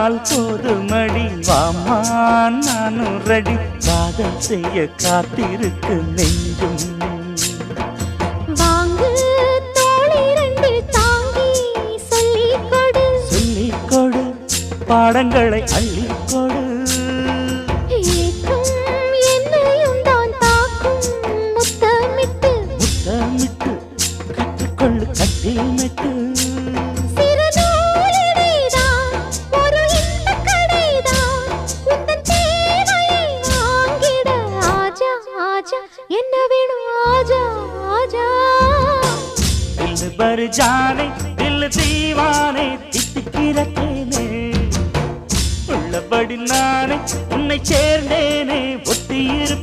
சொன்னால் போதுமடி வாமா நானும் ரெடி காதல் செய்ய காத்திருக்கு நெஞ்சும் வாங்கு தோளை ரெண்டு தாங்கி சொல்லிக் கொடு சொல்லிக் கொடு பாடங்களை அள்ளிக் கொடு ஏக்கும் என்னையும் தான் தாக்கும் முத்தமிட்டு முத்தமிட்டு கற்றுக்கொள்ளு கட்டில் மெட்டு சிறு நூலிடைதான் ஒரு இன்பக் கடைதான் உந்தன் தேவையை வாங்கிட ஆஜா ஆஜா என்ன வேணும் ஆஜா ஆஜா दिल भर जाने दिल दीवाने தித்திக்கிறேனே உள்ளபடி நானே உன்னை சேர்ந்தேனே ஒத்தியிரு